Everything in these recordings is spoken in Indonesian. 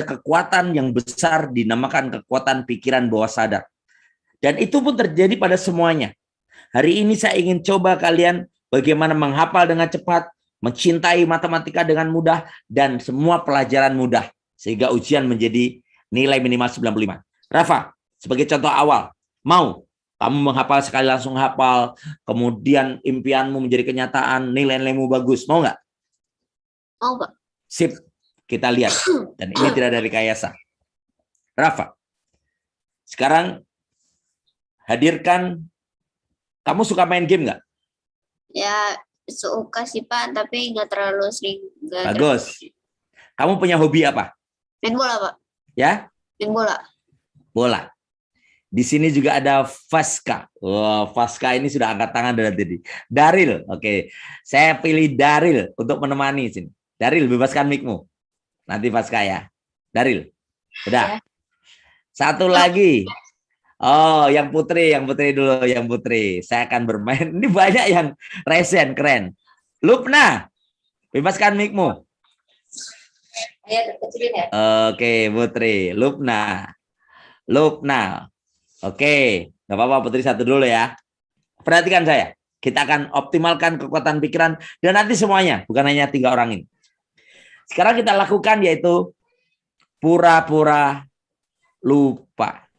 kekuatan yang besar dinamakan kekuatan pikiran bawah sadar. Dan itu pun terjadi pada semuanya. Hari ini saya ingin coba kalian bagaimana menghafal dengan cepat, mencintai matematika dengan mudah, dan semua pelajaran mudah. Sehingga ujian menjadi nilai minimal 95. Rafa, sebagai contoh awal, mau kamu menghafal sekali langsung hafal, kemudian impianmu menjadi kenyataan, nilai-nilaimu bagus, mau nggak? Mau, Pak. Sip, kita lihat. Dan ini tidak dari rekayasa. Rafa, sekarang hadirkan, kamu suka main game nggak? Ya, suka sih, Pak, tapi nggak terlalu sering. Bagus. Kamu punya hobi apa? Main bola, Pak. Ya? Main bola. Bola. Di sini juga ada Faska. Wow, Faska ini sudah angkat tangan dari tadi. Daril, oke. Saya pilih Daril untuk menemani sini. Daril, bebaskan mic-mu. Nanti Faska ya. Daril. Udah. Satu lagi. Oh, yang Putri dulu, yang Putri. Saya akan bermain. Ini banyak yang resen, keren. Lupna, bebaskan mic-mu. Oke, Putri. Lupna. Oke, nggak apa-apa Putri satu dulu ya. Perhatikan saya. Kita akan optimalkan kekuatan pikiran dan nanti semuanya, bukan hanya 3 orang ini. Sekarang kita lakukan yaitu pura-pura lupa.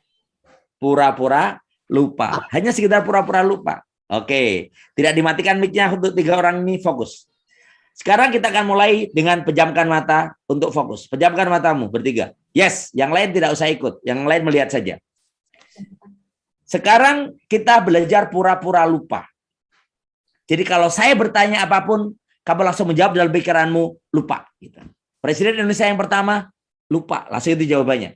Pura-pura lupa. Hanya sekedar pura-pura lupa. Oke, tidak dimatikan mic-nya untuk 3 orang ini, fokus. Sekarang kita akan mulai dengan pejamkan mata untuk fokus. Pejamkan matamu bertiga. Yes, yang lain tidak usah ikut. Yang lain melihat saja. Sekarang kita belajar pura-pura lupa. Jadi kalau saya bertanya apapun, kamu langsung menjawab dalam pikiranmu, lupa. Gitu. Presiden Indonesia yang pertama, lupa. Langsung itu jawabannya.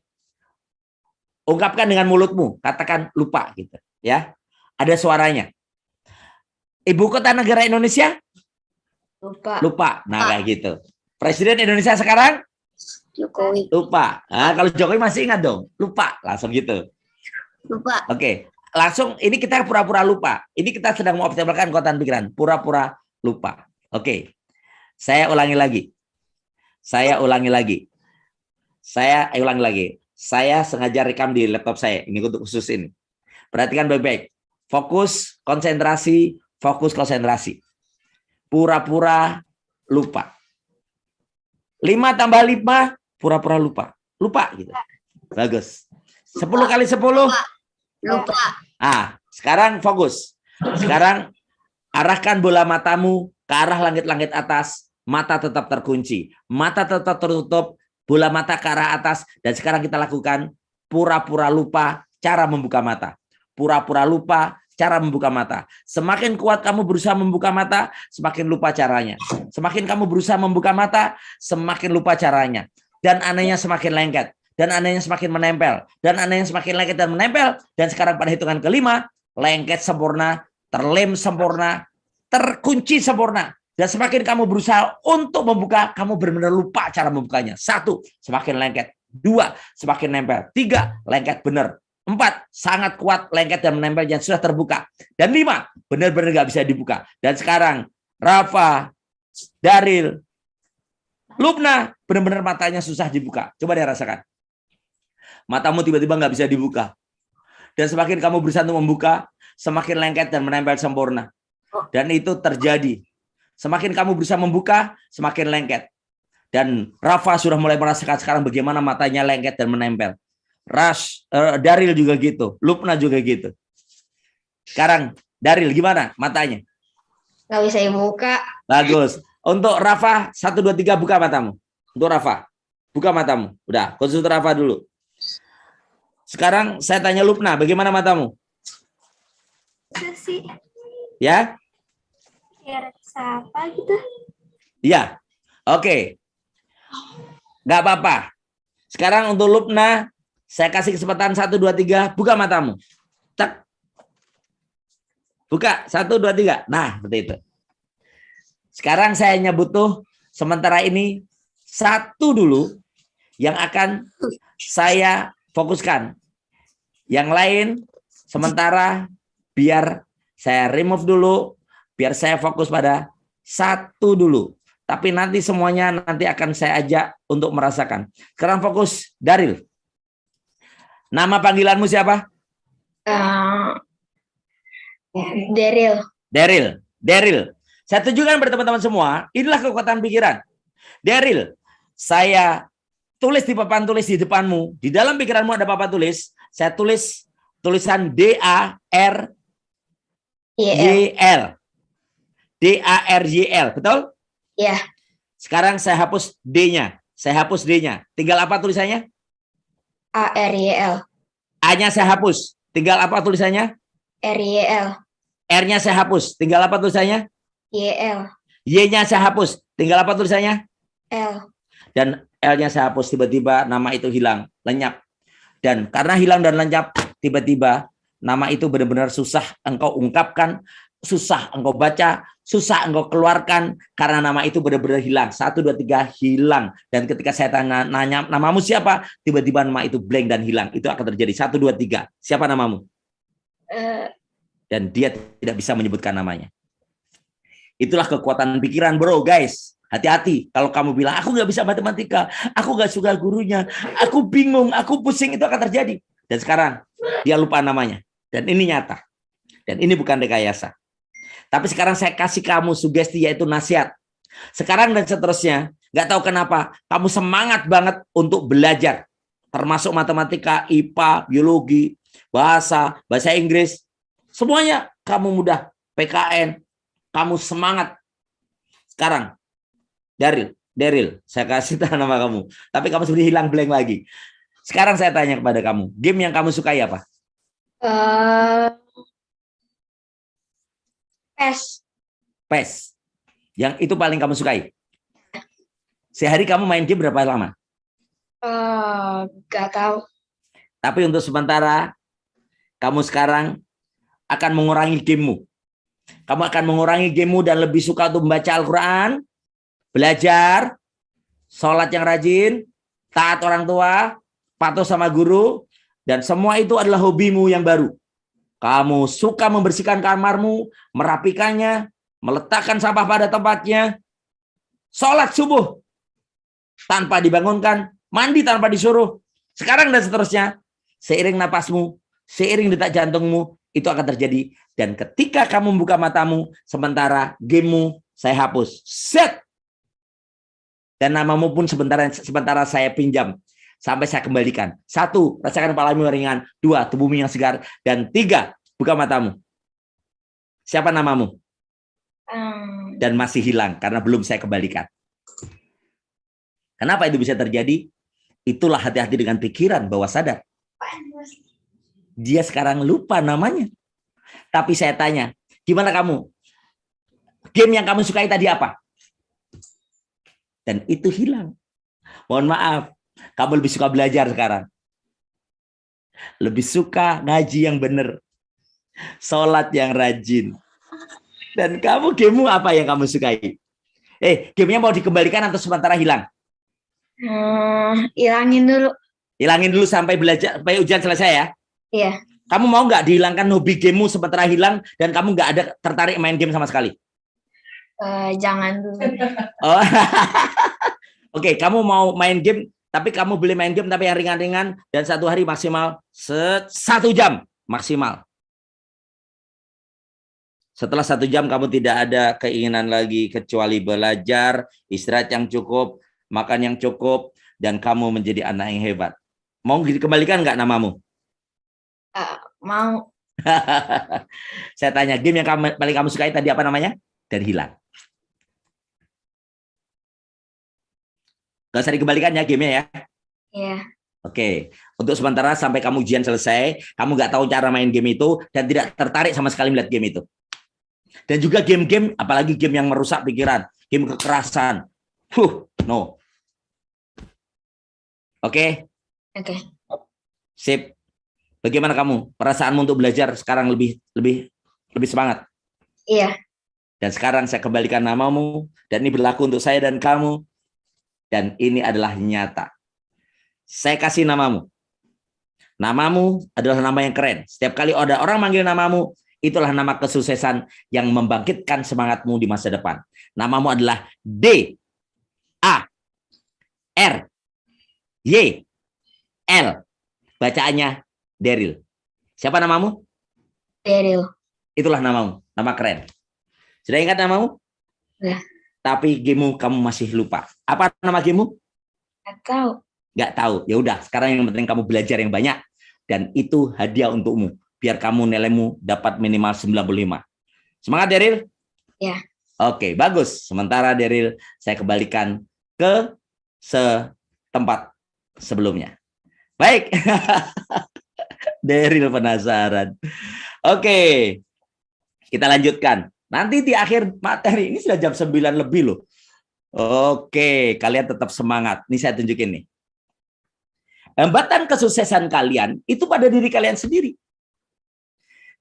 Ungkapkan dengan mulutmu, katakan lupa. Gitu. Ya, ada suaranya. Ibu kota negara Indonesia? Lupa. Lupa. Nah, kayak gitu. Presiden Indonesia sekarang? Jokowi. Lupa. Nah, kalau Jokowi masih ingat dong, lupa. Langsung gitu. Lupa. Oke, langsung ini kita pura-pura lupa. Ini kita sedang mengoptimalkan kekuatan pikiran. Pura-pura lupa. Oke, saya ulangi lagi. Saya ulangi lagi. Saya sengaja rekam di laptop saya. Ini untuk khusus ini. Perhatikan baik-baik. Fokus, konsentrasi, Pura-pura lupa. 5 tambah 5, pura-pura lupa. Lupa gitu. Bagus. 10 kali 10. Lupa. Sekarang fokus. Sekarang arahkan bola matamu ke arah langit-langit atas. Mata tetap terkunci. Mata tetap tertutup. Bola mata ke arah atas. Dan sekarang kita lakukan pura-pura lupa cara membuka mata. Pura-pura lupa cara membuka mata. Semakin kuat kamu berusaha membuka mata, semakin lupa caranya. Semakin kamu berusaha membuka mata, semakin lupa caranya. Dan anehnya semakin lengket. Dan anehnya semakin menempel. Dan anehnya semakin lengket dan menempel. Dan sekarang pada hitungan kelima, lengket sempurna, terlem sempurna, terkunci sempurna. Dan semakin kamu berusaha untuk membuka, kamu benar-benar lupa cara membukanya. 1, semakin lengket. 2, semakin nempel. 3, lengket benar. 4, sangat kuat, lengket dan menempel yang sudah terbuka. Dan 5, benar-benar nggak bisa dibuka. Dan sekarang, Rafa, Daril, Lupna, benar-benar matanya susah dibuka. Coba deh rasakan. Matamu tiba-tiba nggak bisa dibuka. Dan semakin kamu berusaha untuk membuka, semakin lengket dan menempel sempurna. Dan itu terjadi. Semakin kamu berusaha membuka, semakin lengket. Dan Rafa sudah mulai merasakan sekarang bagaimana matanya lengket dan menempel. Daril juga gitu. Lupna juga gitu. Sekarang, Daril gimana matanya? Nggak bisa dibuka. Bagus. Untuk Rafa, 1, 2, 3 buka matamu. Untuk Rafa, buka matamu. Udah, konsul Rafa dulu. Sekarang saya tanya Lupna, bagaimana matamu? Sih. Ya? Ya rasa apa gitu. Iya. Oke. Nggak apa-apa. Sekarang untuk Lupna, saya kasih kesempatan 1, 2, 3, buka matamu. Cek. Buka, 1, 2, 3. Nah, seperti itu. Sekarang saya hanya butuh sementara ini 1 dulu yang akan saya fokuskan. Yang lain sementara biar saya remove dulu, biar saya fokus pada 1 dulu. tapi nanti semuanya nanti akan saya ajak untuk merasakan. Sekarang fokus, Daril. Nama panggilanmu siapa? Daryl. Daryl. Saya tunjukkan pada teman-teman semua, inilah kekuatan pikiran. Daryl, saya tulis di papan tulis di depanmu. Di dalam pikiranmu ada papan tulis. Saya tulis tulisan D-A-R-Y-L. D-A-R-Y-L, betul? Ya. Sekarang saya hapus D-nya. Saya hapus D-nya. Tinggal apa tulisannya? A-R-Y-L. A-nya saya hapus. Tinggal apa tulisannya? R-Y-L. R-nya saya hapus. Tinggal apa tulisannya? Y-L. Y-nya saya hapus. Tinggal apa tulisannya? L. Dan L-nya saya hapus. Tiba-tiba nama itu hilang, lenyap. Dan karena hilang dan lenyap, tiba-tiba nama itu benar-benar susah engkau ungkapkan, susah engkau baca, susah engkau keluarkan, karena nama itu benar-benar hilang. 1, 2, 3 hilang. Dan ketika saya nanya namamu siapa, tiba-tiba nama itu blank dan hilang. Itu akan terjadi. 1, 2, 3. Siapa namamu? Dan dia tidak bisa menyebutkan namanya. Itulah kekuatan pikiran, bro, guys. Hati-hati kalau kamu bilang aku nggak bisa matematika, aku nggak suka gurunya, aku bingung, aku pusing, itu akan terjadi. Dan sekarang dia lupa namanya. Dan ini nyata. Dan ini bukan rekayasa. Tapi sekarang saya kasih kamu sugesti, yaitu nasihat. Sekarang dan seterusnya, nggak tahu kenapa kamu semangat banget untuk belajar, termasuk matematika, IPA, biologi, bahasa Inggris, semuanya kamu mudah. PKN, kamu semangat. Sekarang, Daryl, saya kasih tahu nama kamu. Tapi kamu sudah hilang blank lagi. Sekarang saya tanya kepada kamu, game yang kamu sukai apa? PES. Yang itu paling kamu sukai? Sehari kamu main game berapa lama? Gak tahu. Tapi untuk sementara, kamu sekarang akan mengurangi gamemu. Kamu akan mengurangi gamemu dan lebih suka untuk membaca Al-Quran, belajar, sholat yang rajin, taat orang tua, patuh sama guru, dan semua itu adalah hobimu yang baru. Kamu suka membersihkan kamarmu, merapikannya, meletakkan sampah pada tempatnya, sholat subuh tanpa dibangunkan, mandi tanpa disuruh, sekarang dan seterusnya. Seiring napasmu, seiring detak jantungmu, itu akan terjadi. Dan ketika kamu membuka matamu, sementara gamemu saya hapus. Set! Dan namamu pun sementara saya pinjam. Sampai saya kembalikan. 1, rasakan kepalamu yang ringan. 2, tubuhmu yang segar. Dan 3, buka matamu. Siapa namamu? Dan masih hilang karena belum saya kembalikan. Kenapa itu bisa terjadi? Itulah hati-hati dengan pikiran bawah sadar. Dia sekarang lupa namanya. Tapi saya tanya, gimana kamu? Game yang kamu sukai tadi apa? Dan itu hilang. Mohon maaf, kamu lebih suka belajar sekarang. Lebih suka ngaji yang benar. Sholat yang rajin. Dan kamu gamemu apa yang kamu sukai? Gamenya mau dikembalikan atau sementara hilang? Hilangin dulu. Hilangin dulu sampai belajar, sampai ujian selesai ya? Iya. Kamu mau nggak dihilangkan hobi gamemu sementara hilang dan kamu nggak ada tertarik main game sama sekali? Jangan dulu. Oh. Oke, kamu mau main game, tapi kamu boleh main game tapi yang ringan-ringan dan 1 hari maksimal 1 jam maksimal. Setelah 1 jam kamu tidak ada keinginan lagi kecuali belajar, istirahat yang cukup, makan yang cukup, dan kamu menjadi anak yang hebat. Mau dikembalikan nggak namamu? Mau. Saya tanya, game yang paling kamu sukai tadi apa namanya? Dan hilang. Gak usah dikembalikan ya gamenya ya? Iya. Oke, untuk sementara sampai kamu ujian selesai, kamu nggak tahu cara main game itu dan tidak tertarik sama sekali melihat game itu. Dan juga game-game, apalagi game yang merusak pikiran, game kekerasan. No. Oke? Oke. Sip. Bagaimana kamu? Perasaanmu untuk belajar sekarang lebih semangat? Iya. Dan sekarang saya kembalikan namamu, dan ini berlaku untuk saya dan kamu. Dan ini adalah nyata. Saya kasih namamu. Namamu adalah nama yang keren. Setiap kali ada orang manggil namamu, itulah nama kesuksesan yang membangkitkan semangatmu di masa depan. Namamu adalah D. A, R, Y, L. Bacaannya Daryl. Siapa namamu? Daryl. Itulah namamu. Nama keren. Sudah ingat namamu? Sudah. Tapi gamemu kamu masih lupa. Apa nama gamemu? Nggak tahu. Nggak tahu. Ya udah, sekarang yang penting kamu belajar yang banyak. Dan itu hadiah untukmu. Biar kamu nilaimu dapat minimal 95. Semangat, Daryl? Ya. Oke, bagus. Sementara Daryl, saya kembalikan ke tempat sebelumnya. Baik. Daryl penasaran. Oke. Kita lanjutkan. Nanti di akhir materi, ini sudah jam 9 lebih loh. Oke, kalian tetap semangat. Ini saya tunjukin nih. Hambatan kesuksesan kalian itu pada diri kalian sendiri.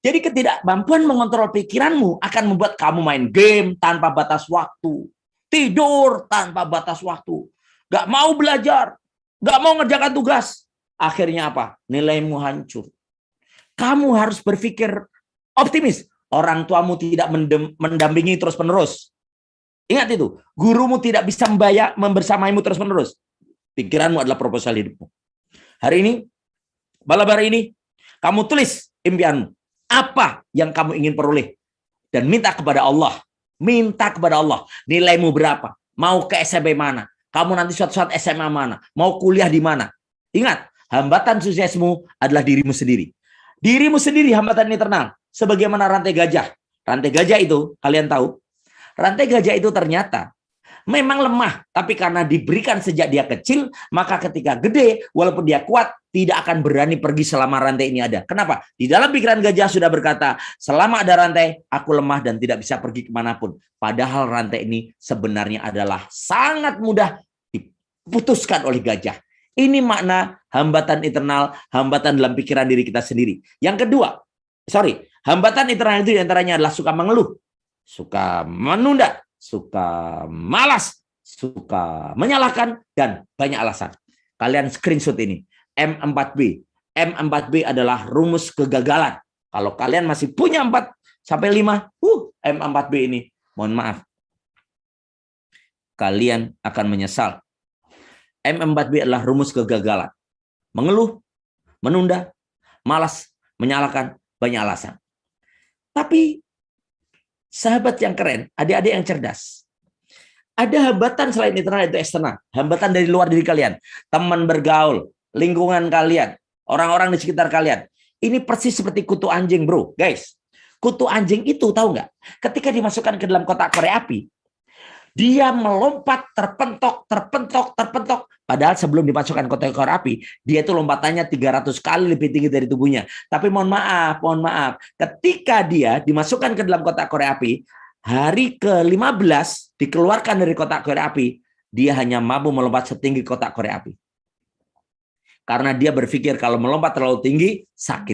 Jadi ketidakmampuan mengontrol pikiranmu akan membuat kamu main game tanpa batas waktu. Tidur tanpa batas waktu. Gak mau belajar. Gak mau ngerjakan tugas. Akhirnya apa? Nilaimu hancur. Kamu harus berpikir optimis. Orang tuamu tidak mendampingi terus-menerus. Ingat itu. Gurumu tidak bisa membersamaimu terus-menerus. Pikiranmu adalah proposal hidupmu. Hari ini, malam hari ini, kamu tulis impianmu. Apa yang kamu ingin peroleh? Dan minta kepada Allah. Minta kepada Allah. Nilaimu berapa? Mau ke SMP mana? Kamu nanti suatu saat SMA mana? Mau kuliah di mana? Ingat, hambatan suksesmu adalah dirimu sendiri. Dirimu sendiri hambatan internal. Sebagaimana rantai gajah. Rantai gajah itu, kalian tahu? Rantai gajah itu ternyata memang lemah. Tapi karena diberikan sejak dia kecil, maka ketika gede, walaupun dia kuat, tidak akan berani pergi selama rantai ini ada. Kenapa? Di dalam pikiran gajah sudah berkata, selama ada rantai, aku lemah dan tidak bisa pergi kemanapun. Padahal rantai ini sebenarnya adalah sangat mudah diputuskan oleh gajah. Ini makna hambatan internal, hambatan dalam pikiran diri kita sendiri. Yang kedua, hambatan internal itu diantaranya adalah suka mengeluh, suka menunda, suka malas, suka menyalahkan, dan banyak alasan. Kalian screenshot ini. M4B. M4B adalah rumus kegagalan. Kalau kalian masih punya 4 sampai 5, M4B ini, mohon maaf. Kalian akan menyesal. M4B adalah rumus kegagalan. Mengeluh, menunda, malas, menyalahkan, banyak alasan. Tapi sahabat yang keren, adik-adik yang cerdas. Ada hambatan selain internal itu eksternal. Hambatan dari luar diri kalian. Teman bergaul, lingkungan kalian, orang-orang di sekitar kalian. Ini persis seperti kutu anjing, bro. Guys, kutu anjing itu tahu nggak? Ketika dimasukkan ke dalam kotak korek api, dia melompat, terpentok. Padahal sebelum dimasukkan kotak korek api, dia itu lompatannya 300 kali lebih tinggi dari tubuhnya. Tapi mohon maaf. Ketika dia dimasukkan ke dalam kotak korek api, hari ke-15 dikeluarkan dari kotak korek api, dia hanya mampu melompat setinggi kotak korek api. Karena dia berpikir kalau melompat terlalu tinggi, sakit.